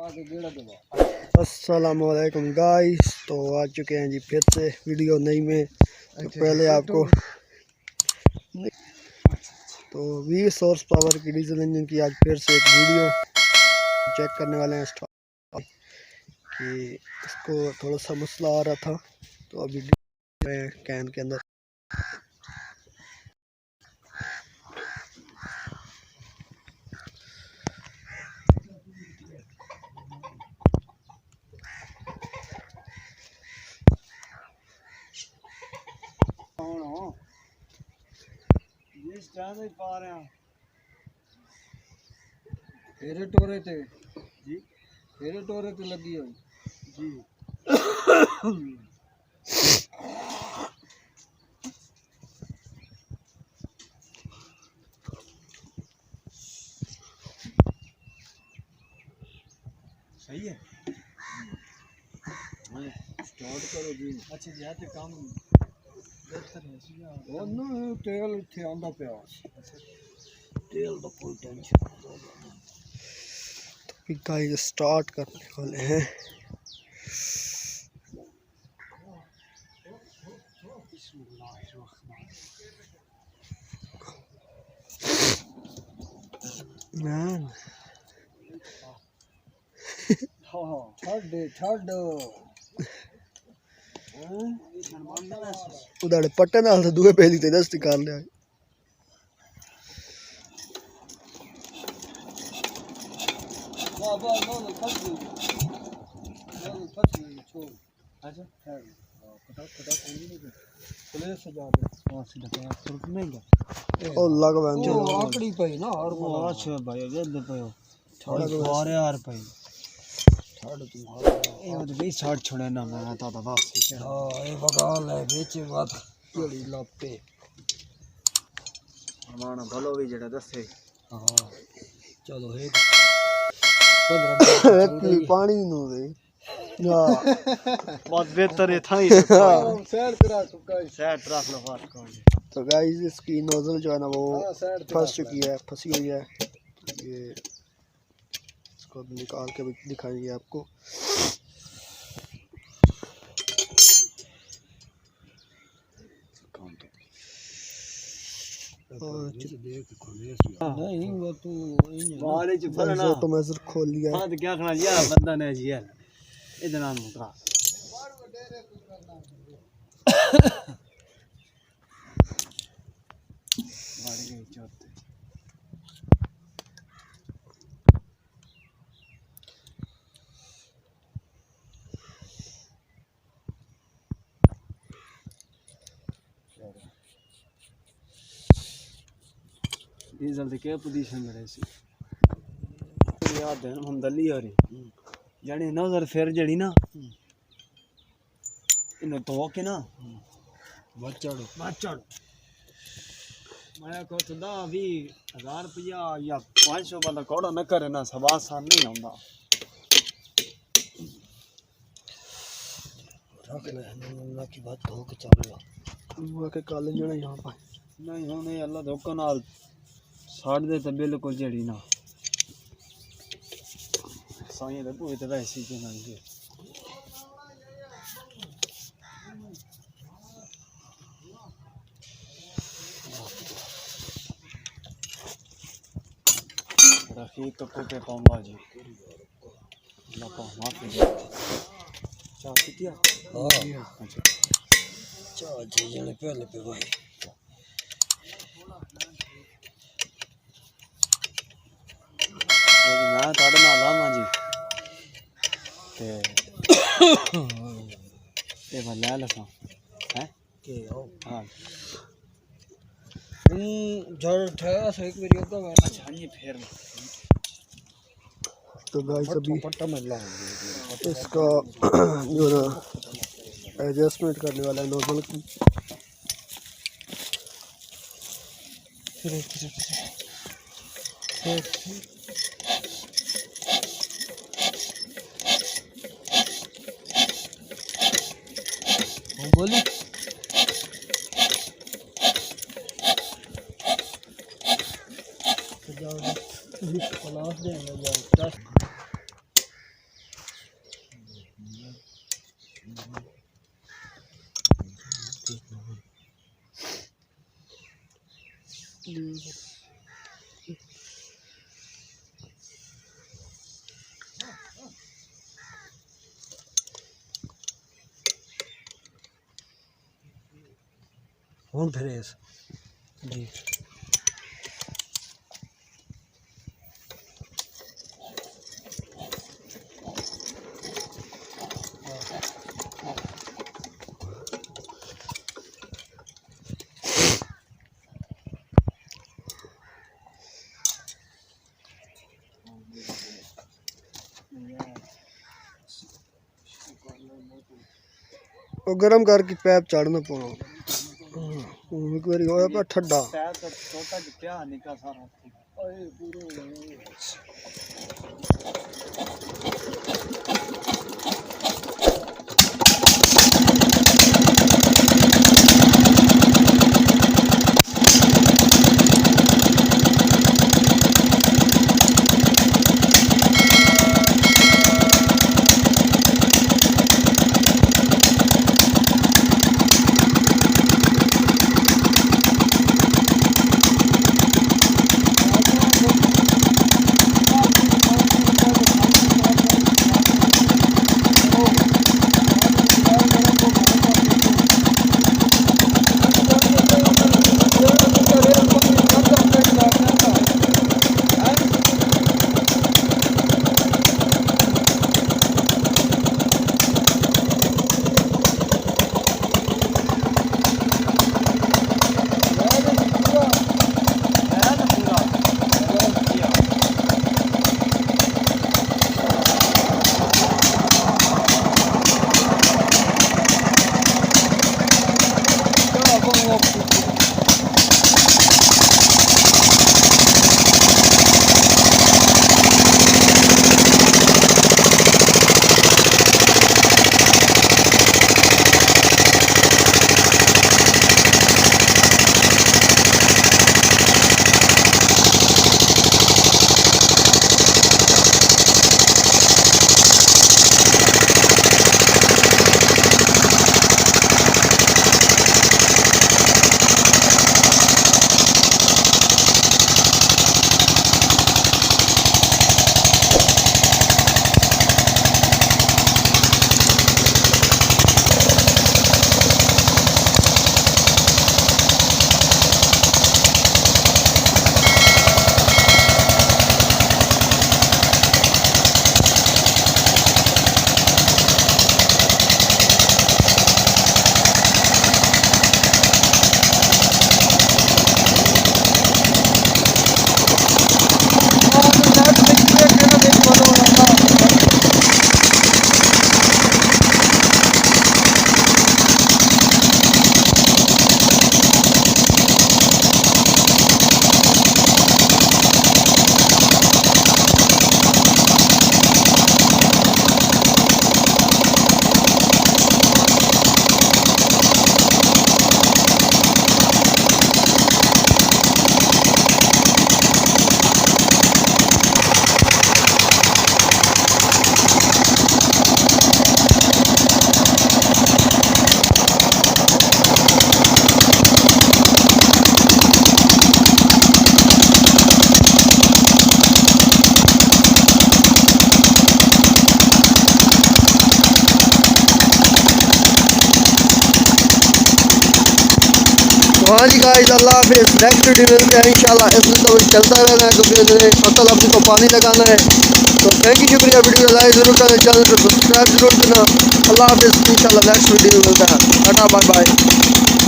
अस्सलामुअलैकुम गाइस। तो आ चुके हैं जी फिर से वीडियो नई में। तो पहले आपको तो 20 हॉर्स पावर की डीजल इंजन की आज फिर से एक वीडियो चेक करने वाले हैं कि इसको थोड़ा सा मसला आ रहा था। तो अभी कैन के अंदर फेरे टोरे ते जी फेरे टोरे ते लगी हुई जी। सही है। स्टार्ट करो जी। अच्छा जी आते काम बेहतर है सुना वो ना तेल इथे आंदा पिया। तेल तो कोई टेंशन तो गाइस स्टार्ट करने वाले हैं। मैन उधर पट्टे नाल तो दूए पहली ते दस्ती कर लिया। लग आकड़ी पई ना और अच्छा भाई वेद पयो थोड़ा बारे यार पई थोड़ा तुम्हारा ए वो भी शॉट छोड़े ना मैं ता वापस हां ए बगाल है बेच बात केड़ी लपटे हमारा भलो भी जड़ा दसे हां चलो एक 15 पानी नु दे बहुत बेहतर है था ही साइड रख लो बात को। तो गाइस इसकी नोजल जो है ना वो फंसी हुई है। ये इसको निकाल के भी दिखाएंगे आपको। नहीं वो तू वाले जो फरना तो मैं जर खोल लिया हां तो क्या खाना यार बंदा ने जी यार इतना मुकरा बाड़ी गई चौथे डीजल की पोजीशन में रहसी याद है हम दली हो रही जानी नजर फिर जड़ी ना इन्हें तो के ना बचड़ मैं को खुदा भी 1000 रुपया या 500 वाला कोड़ा न करे ना सवा सान नहीं आंदा रख ले अल्लाह की बात हो के चलेगा वो के काले जड़ा यहां पर नहीं होने अल्लाह धोखा नाल साड़ दे ते बिल्कुल जड़ी ना साईं दे पूरे ते वैसी के ना जी रखी तो कोटे पाऊंगा जी लपा माफ चाह कितिया हां अच्छा चाह जी जने पहले पे भाई मैं ताड़े नाल आवां जी ते ए भला लसा हैं के हो हां जड़ ठया से एक वीडियो का अच्छा ये फेर तो गाइस अभी इसका जो ना एडजस्टमेंट करने वाला है नोजल की। बोली हूँ फिर इस जी गरम करके पैप चाड़ना पौना एक बारी होया पर ठंडा छोटा जिहा निका सारा हाँ जी गाइस अल्लाह हाफिज़ नेक्स्ट वीडियो मिलते हैं इंशाल्लाह। इसमें तो चलता रहना है क्योंकि फसल अपनी को पानी लगाना है। तो थैंक यू शुक्रिया, वीडियो लाइक ज़रूर करें, चैनल को सब्सक्राइब जरूर करना। अल्लाह हाफिज़, इंशाल्लाह नेक्स्ट वीडियो मिलता है। Tata bye bye.